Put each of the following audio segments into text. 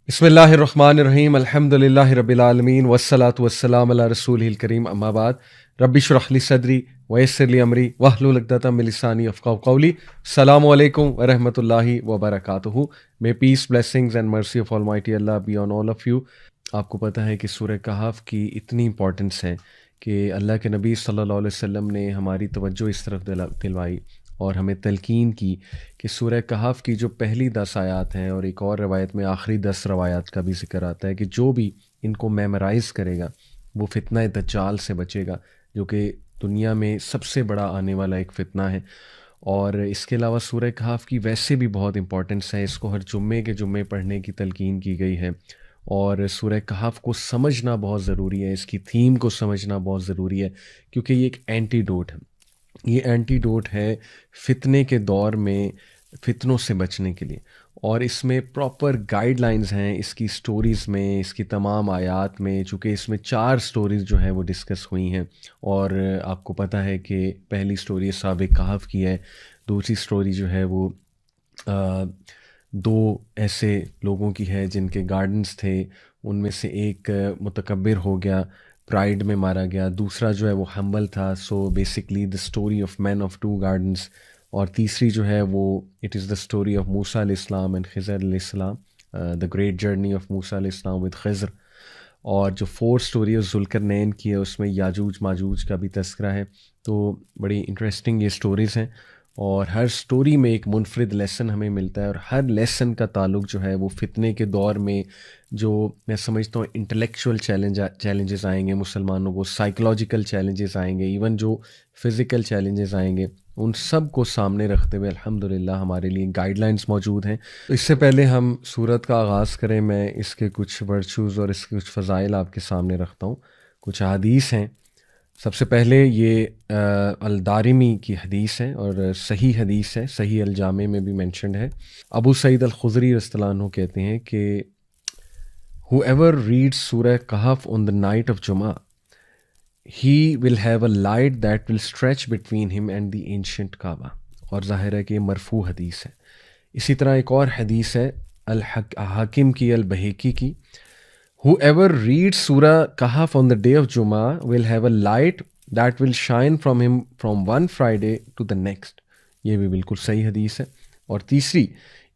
بسم اللہ الرحمن الرحیم الحمد للہ رب العالمین والصلاة والسلام علی رسولہ الکریم اما بعد رب اشرح لی صدری ویسر لی امری واحلل عقدۃ من لسانی یفقہوا قولی. السلام علیکم ورحمۃ اللہ وبرکاتہ. May peace, blessings and mercy of Almighty Allah be on all of you. آپ کو پتہ ہے کہ سورہ کہف کی اتنی امپورٹنس ہے کہ اللہ کے نبی صلی اللہ علیہ وسلم نے ہماری توجہ اس طرف دلوائی اور ہمیں تلقین کی کہ سورہ کہف کی جو پہلی 10 آیات ہیں اور ایک اور روایت میں آخری 10 روایات کا بھی ذکر آتا ہے کہ جو بھی ان کو میمورائز کرے گا وہ فتنہ دجال سے بچے گا، جو کہ دنیا میں سب سے بڑا آنے والا ایک فتنہ ہے. اور اس کے علاوہ سورہ کہف کی ویسے بھی بہت امپورٹنس ہے، اس کو ہر جمعے کے جمعے پڑھنے کی تلقین کی گئی ہے. اور سورہ کہف کو سمجھنا بہت ضروری ہے، اس کی تھیم کو سمجھنا بہت ضروری ہے، کیونکہ یہ ایک اینٹی ڈوٹ ہے. یہ اینٹی ڈوٹ ہے فتنے کے دور میں فتنوں سے بچنے کے لیے، اور اس میں پراپر گائیڈ لائنز ہیں اس کی سٹوریز میں، اس کی تمام آیات میں. چونکہ اس میں 4 سٹوریز جو ہیں وہ ڈسکس ہوئی ہیں، اور آپ کو پتہ ہے کہ پہلی سٹوری اصحاب کہف کی ہے، دوسری سٹوری جو ہے وہ 2 ایسے لوگوں کی ہے جن کے گارڈنز تھے، ان میں سے ایک متکبر ہو گیا، پرائڈ میں مارا گیا، دوسرا جو ہے وہ ہمبل تھا. So basically the story of man of 2 gardens. اور تیسری جو ہے وہ it is the story of موسیٰ علیہ السلام اینڈ خضر علیہ السلام، دا گریٹ جرنی آف موسیٰ علیہ السلام ود خضر. اور جو 4 سٹوری ہے ذوالقرنین کی ہے، اس میں یاجوج ماجوج کا بھی تذکرہ ہے. تو بڑی انٹرسٹنگ یہ سٹوریز ہیں، اور ہر سٹوری میں ایک منفرد لیسن ہمیں ملتا ہے، اور ہر لیسن کا تعلق جو ہے وہ فتنے کے دور میں جو میں سمجھتا ہوں انٹلیکچوئل چیلنجز آئیں گے مسلمانوں کو، سائیکولوجیکل چیلنجز آئیں گے، ایون جو فزیکل چیلنجز آئیں گے، ان سب کو سامنے رکھتے ہوئے الحمدللہ ہمارے لیے گائیڈ لائنز موجود ہیں. تو اس سے پہلے ہم سورت کا آغاز کریں، میں اس کے کچھ ورچوز اور اس کے کچھ فضائل آپ کے سامنے رکھتا ہوں. کچھ احادیث ہیں. سب سے پہلے یہ الدارمی کی حدیث ہے اور صحیح حدیث ہے، صحیح الجامع میں بھی مینشنڈ ہے. ابو سعید الخدری رضی اللہ عنہ کہتے ہیں کہ whoever reads سورہ کہف on the night of Jum'ah, he will have a light that will stretch between him and the ancient Kaaba. اور ظاہر ہے کہ یہ مرفوع حدیث ہے. اسی طرح ایک اور حدیث ہے حاکم کی البہیقی کی، whoever reads سورہ کہف on the day of Jum'ah will have a light that will shine from him from one Friday to the next. یہ بھی بالکل صحیح حدیث ہے. اور تیسری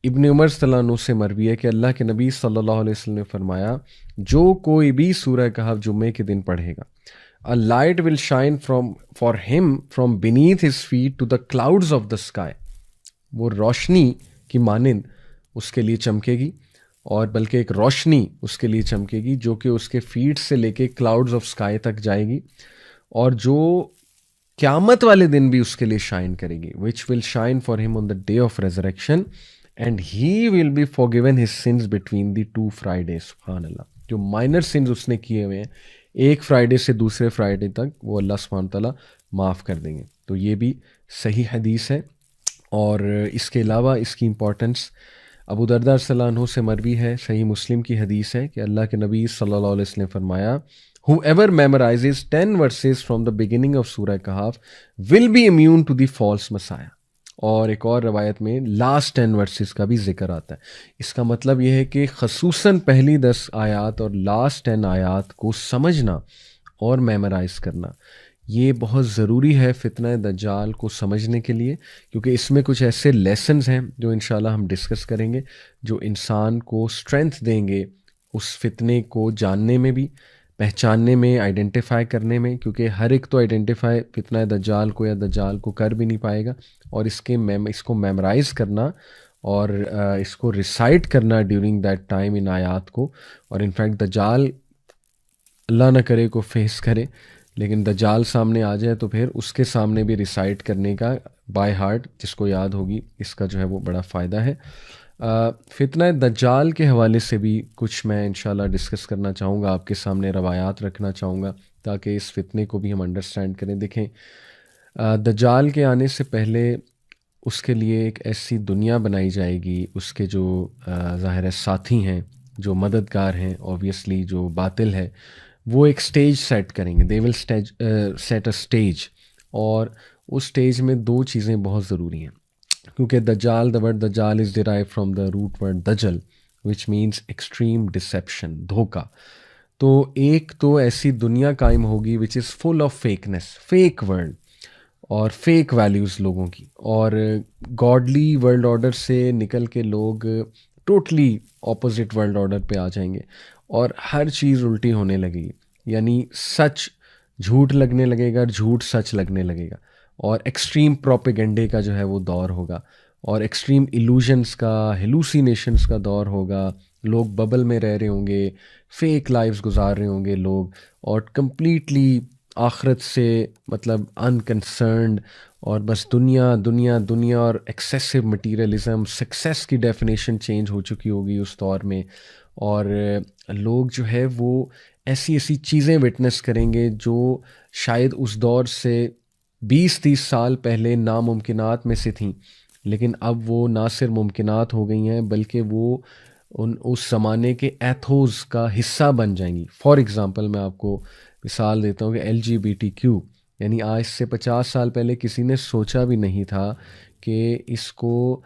ابن عمر صلی اللہ عنہ سے مروی ہے کہ اللہ کے نبی صلی اللہ علیہ وسلم نے فرمایا، جو کوئی بھی سورہ کہف جمعے کے دن پڑھے گا، a light will shine for him from beneath his feet to the clouds of the sky. وہ روشنی کی مانند اس کے لیے چمکے گی، اور بلکہ ایک روشنی اس کے لیے چمکے گی جو کہ اس کے فیٹ سے لے کے کلاؤڈز آف سکائی تک جائے گی، اور جو قیامت والے دن بھی اس کے لیے شائن کرے گی. which will shine for him on the day of resurrection and he will be forgiven his sins between the 2 Fridays. سبحان اللہ. جو مائنر سنز اس نے کیے ہوئے ہیں ایک فرائیڈے سے دوسرے فرائیڈے تک، وہ اللہ سبحانہ تعالیٰ معاف کر دیں گے. تو یہ بھی صحیح حدیث ہے. اور اس کے علاوہ اس کی امپورٹنس ابو درداء صلی اللہ عنہ سے مروی ہے، صحیح مسلم کی حدیث ہے کہ اللہ کے نبی صلی اللہ علیہ وسلم نے فرمایا، whoever memorizes 10 verses from the beginning of سورہ کہف will be immune to the false messiah. اور ایک اور روایت میں لاسٹ 10 ورسز کا بھی ذکر آتا ہے. اس کا مطلب یہ ہے کہ خصوصاً پہلی 10 آیات اور لاسٹ 10 آیات کو سمجھنا اور میمورائز کرنا یہ بہت ضروری ہے فتنہ دجال کو سمجھنے کے لیے، کیونکہ اس میں کچھ ایسے لیسنز ہیں جو انشاءاللہ ہم ڈسکس کریں گے، جو انسان کو اسٹرینتھ دیں گے اس فتنے کو جاننے میں بھی، پہچاننے میں، آئیڈینٹیفائی کرنے میں. کیونکہ ہر ایک تو آئیڈینٹیفائی فتنہ دجال کو یا دجال کو کر بھی نہیں پائے گا، اور اس کو میمورائز کرنا اور اس کو ریسائٹ کرنا ڈیورنگ دیٹ ٹائم ان آیات کو. اور انفیکٹ دجال اللہ نہ کرے کو فیس کرے، لیکن دجال سامنے آ جائے تو پھر اس کے سامنے بھی ریسائٹ کرنے کا بائی ہارٹ جس کو یاد ہوگی، اس کا جو ہے وہ بڑا فائدہ ہے. فتنہ دجال کے حوالے سے بھی کچھ میں انشاءاللہ ڈسکس کرنا چاہوں گا، آپ کے سامنے روایات رکھنا چاہوں گا تاکہ اس فتنے کو بھی ہم انڈرسٹینڈ کریں. دیکھیں، دجال کے آنے سے پہلے اس کے لیے ایک ایسی دنیا بنائی جائے گی، اس کے جو ظاہر ہے ساتھی ہیں، جو مددگار ہیں، اوبویسلی جو باطل ہے، وہ ایک سٹیج سیٹ کریں گے. دے ول سیٹ اے سٹیج، اور اس سٹیج میں 2 چیزیں بہت ضروری ہیں، کیونکہ دجال، دا ورڈ دجال is derive from the root word دجل، which means extreme deception, دھوکا. تو ایک تو ایسی دنیا قائم ہوگی which is full of fakeness, fake world اور فیک ویلیوز لوگوں کی, اور گاڈلی ورلڈ آرڈر سے نکل کے لوگ ٹوٹلی اپوزٹ ورلڈ آرڈر پہ آ جائیں گے, اور ہر چیز الٹی ہونے لگے گی. یعنی سچ جھوٹ لگنے لگے گا اور جھوٹ سچ لگنے لگے گا, اور ایکسٹریم پروپیگنڈے کا جو ہے وہ دور ہوگا, اور ایکسٹریم ایلوژنس کا, ہیلوسینیشنس کا دور ہوگا. لوگ ببل میں رہ رہے ہوں گے, فیک لائفز گزار رہے ہوں گے لوگ, اور کمپلیٹلی آخرت سے مطلب انکنسرنڈ, اور بس دنیا دنیا دنیا, اور ایکسیسو مٹیریلزم, سکسیس کی ڈیفینیشن چینج ہو چکی ہوگی اس دور میں. اور لوگ جو ہے وہ ایسی ایسی چیزیں وٹنس کریں گے جو شاید اس دور سے 20-30 سال پہلے ناممکنات میں سے تھیں, لیکن اب وہ نہ صرف ممکنات ہو گئی ہیں بلکہ وہ اس زمانے کے ایتھوز کا حصہ بن جائیں گی. فار ایگزامپل میں آپ کو مثال دیتا ہوں کہ LGBTQ, یعنی آج سے 50 سال پہلے کسی نے سوچا بھی نہیں تھا کہ اس کو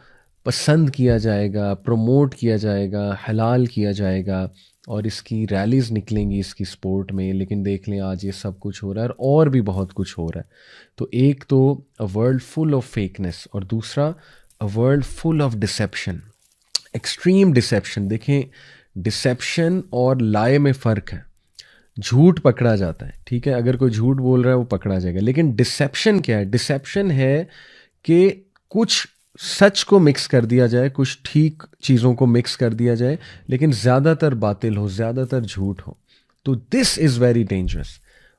پسند کیا جائے گا, پروموٹ کیا جائے گا, حلال کیا جائے گا, اور اس کی ریلیز نکلیں گی اس کی سپورٹ میں. لیکن دیکھ لیں آج یہ سب کچھ ہو رہا ہے, اور بھی بہت کچھ ہو رہا ہے. تو ایک تو اے ورلڈ فل آف فیکنس, اور دوسرا a world full of deception, extreme deception. دیکھیں ڈسیپشن اور لائے میں فرق ہے. جھوٹ پکڑا جاتا ہے, ٹھیک ہے, اگر کوئی جھوٹ بول رہا ہے وہ پکڑا جائے گا. لیکن ڈسیپشن کیا ہے؟ ڈسیپشن ہے کہ کچھ سچ کو مکس کر دیا جائے, کچھ ٹھیک چیزوں کو مکس کر دیا جائے, لیکن زیادہ تر باطل ہو, زیادہ تر جھوٹ ہو. تو دس از ویری ڈینجرس.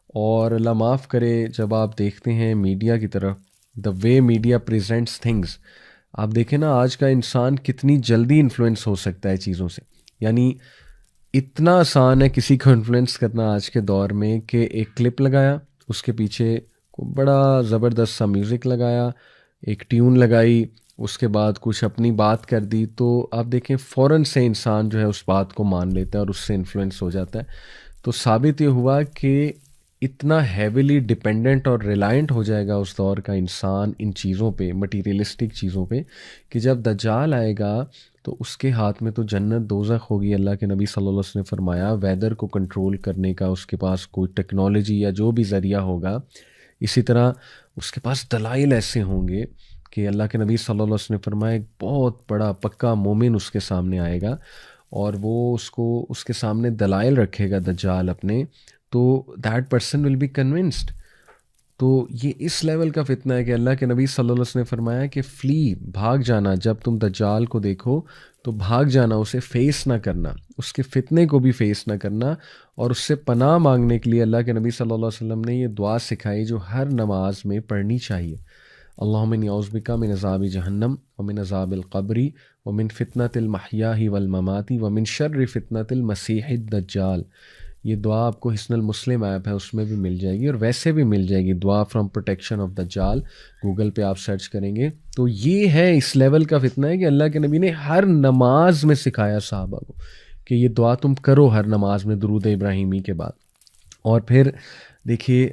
اور اللہ معاف کرے, جب آپ دیکھتے ہیں میڈیا کی طرف, دا وے میڈیا پریزنٹس تھنگس, آپ دیکھیں نا آج کا انسان کتنی جلدی انفلوئنس ہو سکتا ہے چیزوں سے. یعنی اتنا آسان ہے کسی کو انفلوئنس کرنا آج کے دور میں کہ ایک کلپ لگایا, اس کے پیچھے بڑا زبردست سا میوزک لگایا, ایک ٹیون لگائی, اس کے بعد کچھ اپنی بات کر دی, تو آپ دیکھیں فوراً سے انسان جو ہے اس بات کو مان لیتا ہے اور اس سے انفلوئنس ہو جاتا ہے. تو ثابت یہ ہوا کہ اتنا ہیویلی ڈپینڈنٹ اور ریلائنٹ ہو جائے گا اس دور کا انسان ان چیزوں پہ, مٹیریلسٹک چیزوں پہ, کہ جب دجال آئے گا تو اس کے ہاتھ میں تو جنت دوزخ ہوگی. اللہ کے نبی صلی اللہ علیہ وسلم نے فرمایا ویدر کو کنٹرول کرنے کا اس کے پاس کوئی ٹیکنالوجی یا جو بھی ذریعہ ہوگا. اسی طرح اس کے پاس دلائل ایسے ہوں گے کہ اللہ کے نبی صلی اللہ علیہ وسلم نے فرمایا ایک بہت بڑا پکا مومن اس کے سامنے آئے گا, اور وہ اس کے سامنے دلائل رکھے گا دجال اپنے, تو that person will be convinced. تو یہ اس لیول کا فتنہ ہے کہ اللہ کے نبی صلی اللہ علیہ وسلم نے فرمایا کہ فلی, بھاگ جانا, جب تم دجال کو دیکھو تو بھاگ جانا, اسے فیس نہ کرنا, اس کے فتنے کو بھی فیس نہ کرنا. اور اس سے پناہ مانگنے کے لیے اللہ کے نبی صلی اللہ علیہ وسلم نے یہ دعا سکھائی جو ہر نماز میں پڑھنی چاہیے. اللہم انی اعوذ بک من عذاب جہنم ومن عذاب القبر ومن فتنۃ المحیاء والممات ومن شر فتنۃ المسیح الدجال. یہ دعا آپ کو حسن المسلم ایپ ہے اس میں بھی مل جائے گی, اور ویسے بھی مل جائے گی, دعا فرام پروٹیکشن آف دجال, گوگل پہ آپ سرچ کریں گے. تو یہ ہے اس لیول کا فتنہ ہے کہ اللہ کے نبی نے ہر نماز میں سکھایا صحابہ کو کہ یہ دعا تم کرو ہر نماز میں درود ابراہیمی کے بعد. اور پھر دیکھیے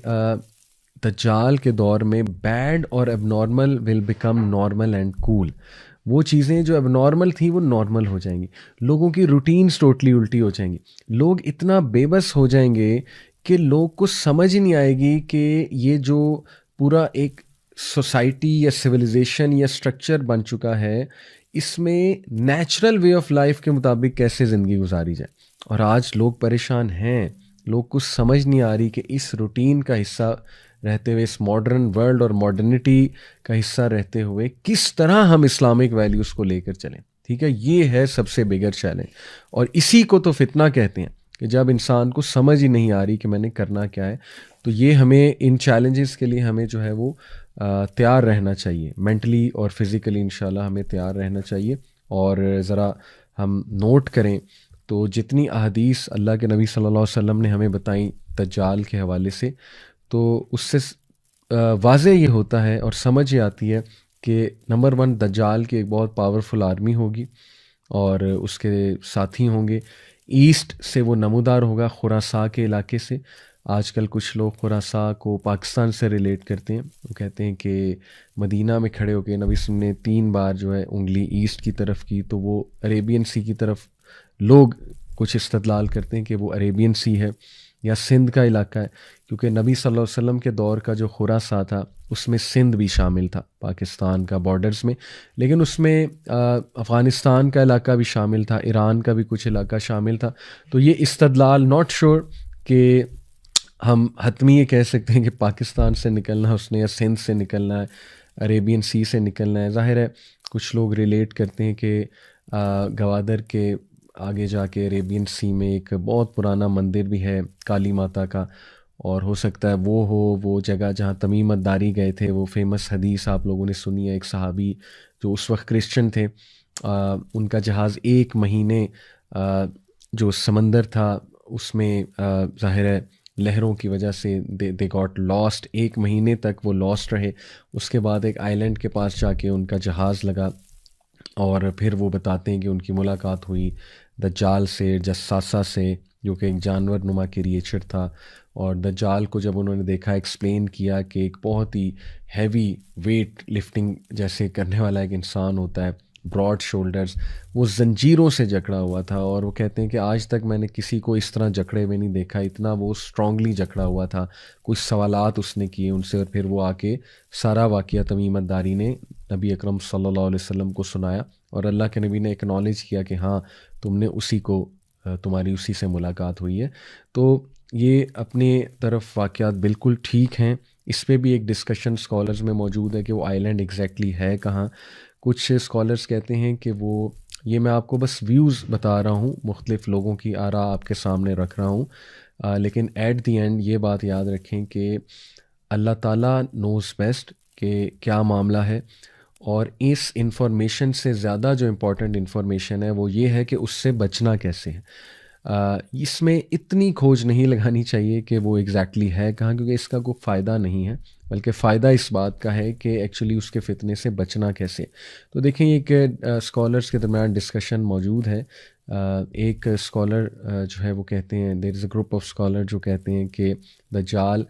دجال کے دور میں بیڈ اور اب normal will become normal and cool. وہ چیزیں جو اب نارمل تھیں وہ نارمل ہو جائیں گی, لوگوں کی روٹینز ٹوٹلی الٹی ہو جائیں گی, لوگ اتنا بے بس ہو جائیں گے کہ لوگ کو سمجھ ہی نہیں آئے گی کہ یہ جو پورا ایک سوسائٹی یا سویلائزیشن یا اسٹرکچر بن چکا ہے اس میں نیچرل وے آف لائف کے مطابق کیسے زندگی گزاری جائے. اور آج لوگ پریشان ہیں, لوگ کو سمجھ نہیں آ رہی کہ اس روٹین کا حصہ رہتے ہوئے, اس ماڈرن ورلڈ اور ماڈرنٹی کا حصہ رہتے ہوئے کس طرح ہم اسلامک ویلیوز کو لے کر چلیں. ٹھیک ہے, یہ ہے سب سے بگر چیلنج, اور اسی کو تو فتنہ کہتے ہیں کہ جب انسان کو سمجھ ہی نہیں آ رہی کہ میں نے کرنا کیا ہے. تو یہ ہمیں ان چیلنجز کے لیے ہمیں جو ہے وہ تیار رہنا چاہیے, مینٹلی اور فزیکلی انشاءاللہ ہمیں تیار رہنا چاہیے. اور ذرا ہم نوٹ کریں تو جتنی احادیث اللہ کے نبی صلی اللہ علیہ وسلم نے ہمیں بتائیں دجال کے حوالے سے, تو اس سے واضح یہ ہوتا ہے اور سمجھ یہ آتی ہے کہ نمبر 1 دجال کی ایک بہت پاورفل آرمی ہوگی اور اس کے ساتھی ہوں گے. ایسٹ سے وہ نمودار ہوگا, خراساں کے علاقے سے. آج کل کچھ لوگ خراساں کو پاکستان سے ریلیٹ کرتے ہیں, وہ کہتے ہیں کہ مدینہ میں کھڑے ہو کے نبی صلی اللہ علیہ وسلم نے 3 بار جو ہے انگلی ایسٹ کی طرف کی تو وہ عریبین سی کی طرف لوگ کچھ استدلال کرتے ہیں کہ وہ عربین سی ہے یا سندھ کا علاقہ ہے، کیونکہ نبی صلی اللہ علیہ وسلم کے دور کا جو خراساں تھا اس میں سندھ بھی شامل تھا پاکستان کا بارڈرز میں، لیکن اس میں افغانستان کا علاقہ بھی شامل تھا، ایران کا بھی کچھ علاقہ شامل تھا. تو یہ استدلال ناٹ شور کہ ہم حتمی یہ کہہ سکتے ہیں کہ پاکستان سے نکلنا ہے اس نے یا سندھ سے نکلنا ہے، عربین سی سے نکلنا ہے. ظاہر ہے کچھ لوگ ریلیٹ کرتے ہیں کہ گوادر کے آگے جا کے عربین سی میں ایک بہت پرانا مندر بھی ہے کالی ماتا کا، اور ہو سکتا ہے وہ ہو وہ جگہ جہاں تمیمت داری گئے تھے. وہ فیمس حدیث آپ لوگوں نے سنی ہے، ایک صحابی جو اس وقت کرسچن تھے، ان کا جہاز 1 مہینے جو سمندر تھا اس میں ظاہر ہے لہروں کی وجہ سے دے گاٹ لاسٹ، 1 مہینے تک وہ لاسٹ رہے. اس کے بعد ایک آئی لینڈ کے پاس جا کے ان کا جہاز لگا، اور پھر وہ بتاتے ہیں کہ ان کی ملاقات ہوئی دجال سے، جساسہ سے، جو کہ ایک جانور نما کریچر تھا. اور دجال کو جب انہوں نے دیکھا، ایکسپلین کیا کہ ایک بہت ہی ہیوی ویٹ لفٹنگ جیسے کرنے والا ایک انسان ہوتا ہے، براڈ شولڈرز، وہ زنجیروں سے جکڑا ہوا تھا. اور وہ کہتے ہیں کہ آج تک میں نے کسی کو اس طرح جکڑے ہوئے نہیں دیکھا، اتنا وہ اسٹرانگلی جکڑا ہوا تھا. کچھ سوالات اس نے کیے ان سے، اور پھر وہ آ کے سارا واقعہ تمیمت داری نے نبی اکرم صلی اللہ علیہ وسلم کو سنایا، اور اللہ کے نبی نے ایکنالج کیا کہ ہاں تم نے اسی کو، تمہاری اسی سے ملاقات ہوئی ہے. تو یہ اپنے طرف واقعات بالکل ٹھیک ہیں. اس پہ بھی ایک ڈسکشن اسکالرز میں موجود ہے کہ وہ آئی لینڈ ایگزیکٹلی ہے کہاں. کچھ اسکالرز کہتے ہیں کہ وہ، یہ میں آپ کو بس ویوز بتا رہا ہوں، مختلف لوگوں کی آراء آپ کے سامنے رکھ رہا ہوں، لیکن ایٹ دی اینڈ یہ بات یاد رکھیں کہ اللہ تعالیٰ نوز بیسٹ کہ کیا معاملہ ہے. اور اس انفارمیشن سے زیادہ جو امپورٹنٹ انفارمیشن ہے وہ یہ ہے کہ اس سے بچنا کیسے ہے. اس میں اتنی کھوج نہیں لگانی چاہیے کہ وہ ایگزیکٹلی ہے کہاں، کیونکہ اس کا کوئی فائدہ نہیں ہے، بلکہ فائدہ اس بات کا ہے کہ ایکچولی اس کے فتنے سے بچنا کیسے. تو دیکھیں ایک اسکالرس کے درمیان ڈسکشن موجود ہے. ایک اسکالر جو ہے وہ کہتے ہیں، دیر از اے گروپ آف اسکالر جو کہتے ہیں کہ دجال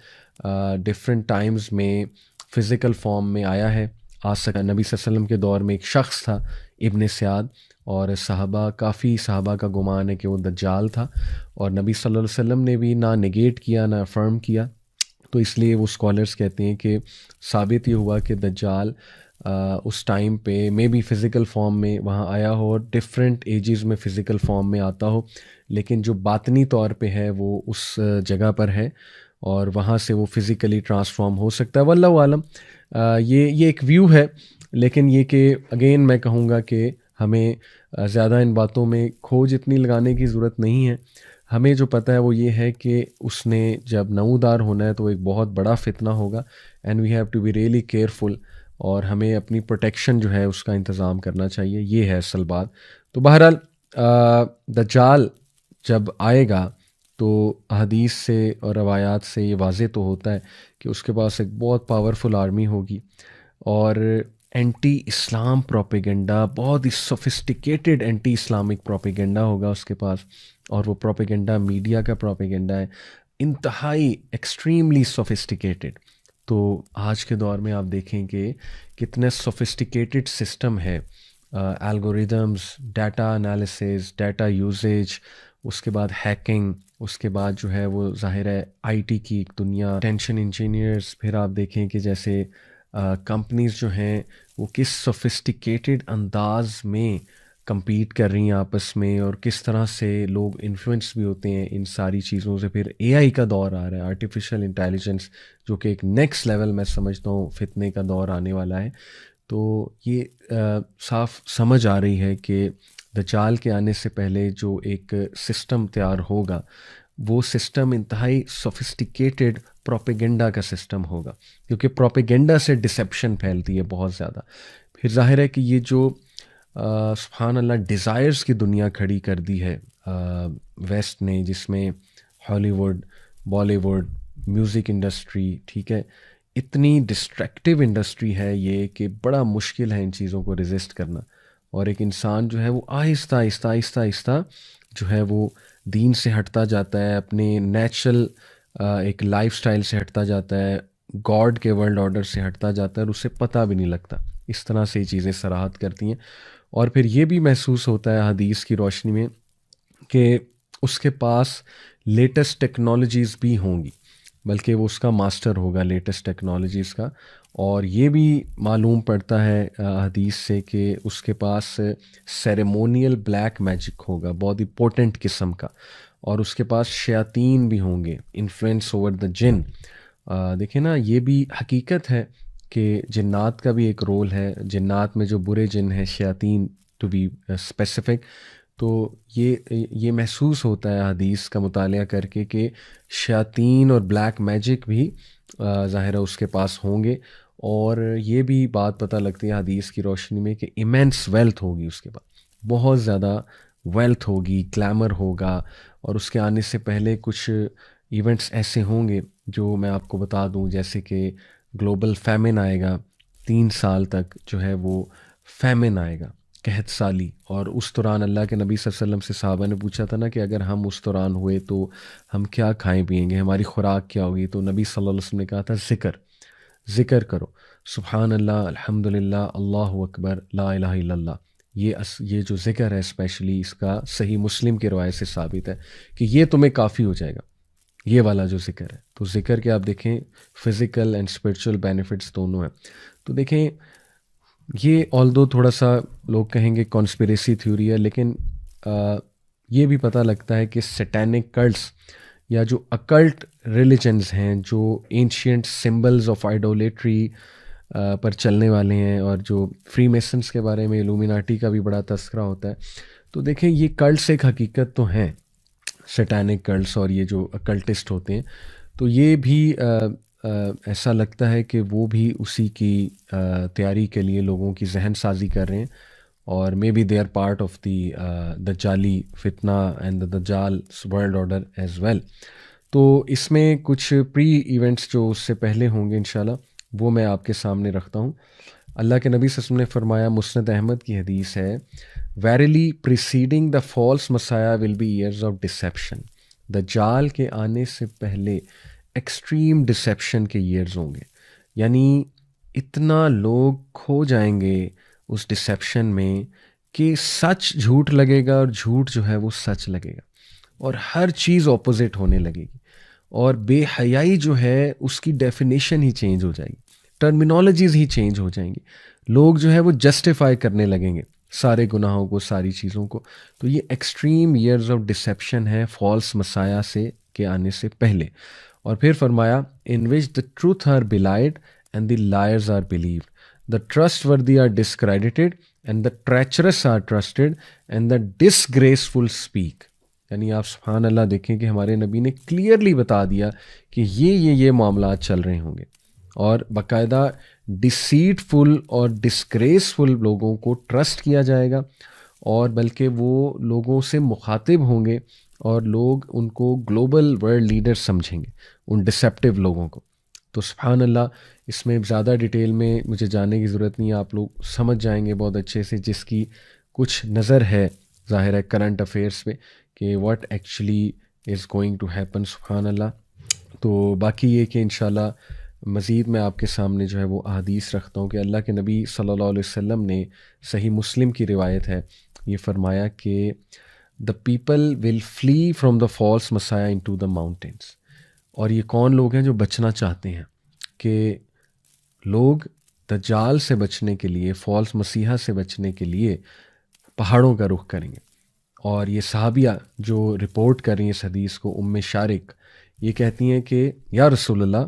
ڈفرینٹ ٹائمز میں فزیکل فارم میں آیا ہے، آ سکا. نبی صلی اللہ علیہ وسلم کے دور میں ایک شخص تھا ابن سیاد، اور کافی صحابہ کا گمان ہے کہ وہ دجال تھا، اور نبی صلی اللہ علیہ وسلم نے بھی نہ نگیٹ کیا نہ افرم کیا. تو اس لیے وہ اسکالرس کہتے ہیں کہ ثابت یہ ہوا کہ دجال اس ٹائم پہ مے بی فزیکل فارم میں وہاں آیا ہو، اور ڈفرینٹ ایجز میں فزیکل فارم میں آتا ہو، لیکن جو باطنی طور پہ ہے وہ اس جگہ پر ہے، اور وہاں سے وہ فزیکلی ٹرانسفارم ہو سکتا ہے. واللہ عالم. یہ ایک ویو ہے، لیکن یہ کہ اگین میں کہوں گا کہ ہمیں زیادہ ان باتوں میں کھوج اتنی لگانے کی ضرورت نہیں ہے. ہمیں جو پتہ ہے وہ یہ ہے کہ اس نے جب نمودار ہونا ہے تو ایک بہت بڑا فتنہ ہوگا، and we have to be really careful, اور ہمیں اپنی پروٹیکشن جو ہے اس کا انتظام کرنا چاہیے. یہ ہے اصل بات. تو بہرحال دجال جب آئے گا تو حدیث سے اور روایات سے یہ واضح تو ہوتا ہے کہ اس کے پاس ایک بہت پاورفل آرمی ہوگی، اور اینٹی اسلام پروپیگنڈا، بہت ہی سوفسٹیکیٹڈ اینٹی اسلامک پروپیگنڈا ہوگا اس کے پاس. اور وہ پروپیگنڈا میڈیا کا پروپیگنڈا ہے، انتہائی ایکسٹریملی سوفسٹیکیٹڈ. تو آج کے دور میں آپ دیکھیں کہ کتنے سوفسٹیکیٹڈ سسٹم ہے، algorithms, data analysis, data usage, اس کے بعد ہیکنگ، اس کے بعد جو ہے وہ ظاہر ہے آئی ٹی کی ایک دنیا، ٹینشن انجینئرز. پھر آپ دیکھیں کہ جیسے کمپنیز جو ہیں وہ کس سوفسٹیکیٹڈ انداز میں کمپیٹ کر رہی ہیں آپس میں، اور کس طرح سے لوگ انفلوئنس بھی ہوتے ہیں ان ساری چیزوں سے. پھر اے آئی کا دور آ رہا ہے، آرٹیفیشل انٹیلیجنس، جو کہ ایک نیکسٹ لیول میں سمجھتا ہوں فتنے کا دور آنے والا ہے. تو یہ صاف سمجھ آ رہی ہے کہ دجال کے آنے سے پہلے جو ایک سسٹم تیار ہوگا وہ سسٹم انتہائی سوفسٹیکیٹڈ پروپیگنڈا کا سسٹم ہوگا، کیونکہ پروپیگنڈا سے ڈسیپشن پھیلتی ہے بہت زیادہ. پھر ظاہر ہے کہ یہ جو سبحان اللہ ڈیزائرز کی دنیا کھڑی کر دی ہے ویسٹ نے، جس میں Hollywood, Bollywood, music industry, ٹھیک ہے، اتنی ڈسٹریکٹیو انڈسٹری ہے یہ کہ بڑا مشکل ہے ان چیزوں کو ریزسٹ کرنا. اور ایک انسان جو ہے وہ آہستہ آہستہ آہستہ آہستہ جو ہے وہ دین سے ہٹتا جاتا ہے، اپنے نیچرل ایک لائف سٹائل سے ہٹتا جاتا ہے، گاڈ کے ورلڈ آرڈر سے ہٹتا جاتا ہے، اور اسے پتہ بھی نہیں لگتا. اس طرح سے یہ چیزیں صراحت کرتی ہیں. اور پھر یہ بھی محسوس ہوتا ہے حدیث کی روشنی میں کہ اس کے پاس لیٹسٹ ٹیکنالوجیز بھی ہوں گی، بلکہ وہ اس کا ماسٹر ہوگا لیٹسٹ ٹیکنالوجیز کا. اور یہ بھی معلوم پڑتا ہے حدیث سے کہ اس کے پاس سیریمونیل بلیک میجک ہوگا، بہت ہی پوٹنٹ قسم کا. اور اس کے پاس شیاطین بھی ہوں گے، انفلوئنس اوور دا جن. دیکھیں نا، یہ بھی حقیقت ہے کہ جنات کا بھی ایک رول ہے. جنات میں جو برے جن ہیں، شیاطین ٹو بی اسپیسیفک، تو یہ محسوس ہوتا ہے حدیث کا مطالعہ کر کے کہ شیاطین اور بلیک میجک بھی ظاہرہ اس کے پاس ہوں گے. اور یہ بھی بات پتہ لگتی ہے حدیث کی روشنی میں کہ ایمینس ویلتھ ہوگی اس کے پاس، بہت زیادہ ویلتھ ہوگی، گلیمر ہوگا. اور اس کے آنے سے پہلے کچھ ایونٹس ایسے ہوں گے جو میں آپ کو بتا دوں، جیسے کہ گلوبل فیمن آئے گا، 3 سال تک جو ہے وہ فیمن آئے گا، قحط سالی. اور اس دوران اللہ کے نبی صلی اللہ علیہ وسلم سے صحابہ نے پوچھا تھا نا کہ اگر ہم اس دوران ہوئے تو ہم کیا کھائیں پئیں گے، ہماری خوراک کیا ہوگی؟ تو نبی صلی اللہ علیہ وسلم نے کہا تھا ذکر کرو، سبحان اللہ، الحمد للہ، اللہ اکبر، لا الہ الا اللہ. یہ جو ذکر ہے اسپیشلی، اس کا صحیح مسلم کی روایت سے ثابت ہے کہ یہ تمہیں کافی ہو جائے گا، یہ والا جو ذکر ہے. تو ذکر کے آپ دیکھیں فزیکل اینڈ اسپرچول بینیفٹس دونوں ہیں. تو دیکھیں یہ آلدو تھوڑا سا لوگ کہیں گے کانسپریسی تھیوری ہے، لیکن یہ بھی پتہ لگتا ہے کہ سیٹینک کلٹس یا جو اکلٹ ریلیجنز ہیں، جو اینشینٹ سمبلز آف آئیڈولیٹری پر چلنے والے ہیں، اور جو فری میسنس کے بارے میں الومیناٹی کا بھی بڑا تذکرہ ہوتا ہے. تو دیکھیں یہ کلٹس ایک حقیقت تو ہیں، سیٹینک کلٹس اور یہ جو اکلٹسٹ ہوتے ہیں. تو یہ بھی ایسا لگتا ہے کہ وہ بھی اسی کی تیاری کے لیے لوگوں کی ذہن سازی کر رہے ہیں. اور may be they are part of the دجالی فتنہ اینڈ دا دجال ورلڈ آرڈر ایز ویل. تو اس میں کچھ پری ایونٹس جو اس سے پہلے ہوں گے انشاءاللہ وہ میں آپ کے سامنے رکھتا ہوں. اللہ کے نبی صلی اللہ علیہ وسلم نے فرمایا، مسند احمد کی حدیث ہے، verily preceding the false messiah will be years of deception. دجال کے آنے سے پہلے ایکسٹریم ڈسیپشن کے ایئرز ہوں گے، یعنی اتنا لوگ کھو جائیں گے اس ڈسیپشن میں کہ سچ جھوٹ لگے گا اور جھوٹ جو ہے وہ سچ لگے گا، اور ہر چیز اپوزٹ ہونے لگے گی. اور بے حیائی جو ہے اس کی ڈیفینیشن ہی چینج ہو جائے گی، ٹرمینالوجیز ہی چینج ہو جائیں گی. لوگ جو ہے وہ جسٹیفائی کرنے لگیں گے سارے گناہوں کو، ساری چیزوں کو. تو یہ ایکسٹریم ایئرز آف ڈسیپشن ہے فالس مسایا سے کے آنے سے پہلے. اور پھر فرمایا، in which the truth are blind and the liars are believed, the trustworthy are discredited and the treacherous are trusted and the disgraceful speak. یعنی آپ سبحان اللہ دیکھیں کہ ہمارے نبی نے کلیئرلی بتا دیا کہ یہ معاملات چل رہے ہوں گے، اور باقاعدہ ڈسیٹفل اور ڈسگریسفل لوگوں کو ٹرسٹ کیا جائے گا، اور بلکہ وہ لوگوں سے مخاطب ہوں گے اور لوگ ان کو گلوبل ورلڈ لیڈر سمجھیں گے، ان ڈسیپٹیو لوگوں کو. تو سبحان اللہ، اس میں زیادہ ڈیٹیل میں مجھے جاننے کی ضرورت نہیں ہے، آپ لوگ سمجھ جائیں گے بہت اچھے سے، جس کی کچھ نظر ہے ظاہر ہے کرنٹ افیئرس پہ کہ what actually is going to happen. سبحان اللہ. تو باقی یہ کہ انشاءاللہ مزید میں آپ کے سامنے جو ہے وہ احادیث رکھتا ہوں کہ اللہ کے نبی صلی اللہ علیہ وسلم نے، صحیح مسلم کی روایت ہے، یہ فرمایا کہ the people will flee from the false messiah into the mountains. اور یہ کون لوگ ہیں جو بچنا چاہتے ہیں؟ کہ لوگ دجال سے بچنے کے لیے، فالس مسیحا سے بچنے کے لیے پہاڑوں کا رخ کریں گے. اور یہ صحابیہ جو رپورٹ کر رہی ہیں اس حدیث کو، ام شارق، یہ کہتی ہیں کہ یا رسول اللہ،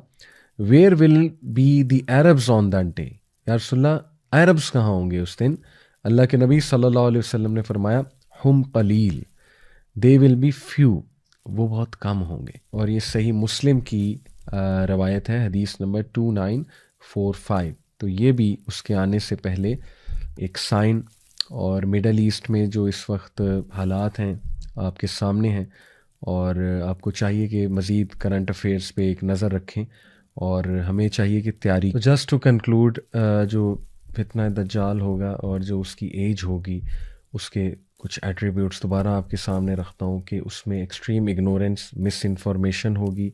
where will be the Arabs on that day? یا رسول اللہ، عربز کہاں ہوں گے اس دن؟ اللہ کے نبی صلی اللہ علیہ وسلم نے فرمایا، ہم قلیل، دے ول بی فیو، وہ بہت کم ہوں گے. اور یہ صحیح مسلم کی روایت ہے، حدیث نمبر 2945. تو یہ بھی اس کے آنے سے پہلے ایک سائن. اور مڈل ایسٹ میں جو اس وقت حالات ہیں آپ کے سامنے ہیں، اور آپ کو چاہیے کہ مزید کرنٹ افیئرس پہ ایک نظر رکھیں، اور ہمیں چاہیے کہ تیاری. جسٹ ٹو کنکلوڈ، جو فتنہ دجال ہوگا اور جو اس کی ایج ہوگی، اس کے کچھ ایٹریبیوٹس دوبارہ آپ کے سامنے رکھتا ہوں کہ اس میں ایکسٹریم اگنورنس، مس انفارمیشن ہوگی،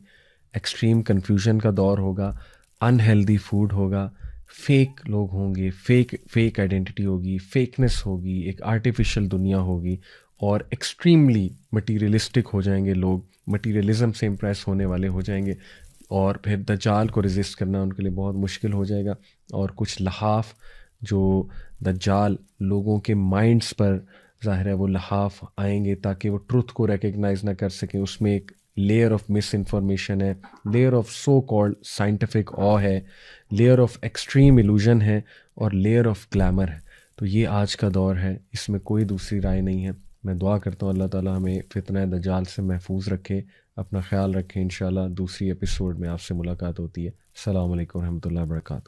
ایکسٹریم کنفیوژن کا دور ہوگا، انہیلدی فوڈ ہوگا، فیک لوگ ہوں گے، فیک آئیڈینٹی ہوگی، فیکنس ہوگی، ایک آرٹیفیشل دنیا ہوگی، اور ایکسٹریملی مٹیریلسٹک ہو جائیں گے لوگ، مٹیریلزم سے امپریس ہونے والے ہو جائیں گے، اور پھر دجال کو ریزسٹ کرنا ان کے لیے بہت مشکل ہو جائے گا. اور کچھ لحاف جو دجال لوگوں کے مائنڈس پر ظاہر ہے وہ لحاف آئیں گے تاکہ وہ ٹروتھ کو ریکگنائز نہ کر سکیں. اس میں ایک لیئر آف مس انفارمیشن ہے، layer of so called scientific آ ہے، لیئر آف ایکسٹریم ایلوژن ہے، اور لیئر آف گلیمر ہے. تو یہ آج کا دور ہے، اس میں کوئی دوسری رائے نہیں ہے. میں دعا کرتا ہوں اللہ تعالیٰ ہمیں فتنہ دجال سے محفوظ رکھے. اپنا خیال رکھیں. انشاءاللہ دوسری ایپیسوڈ میں آپ سے ملاقات ہوتی ہے. السلام علیکم ورحمۃ اللہ وبرکاتہ.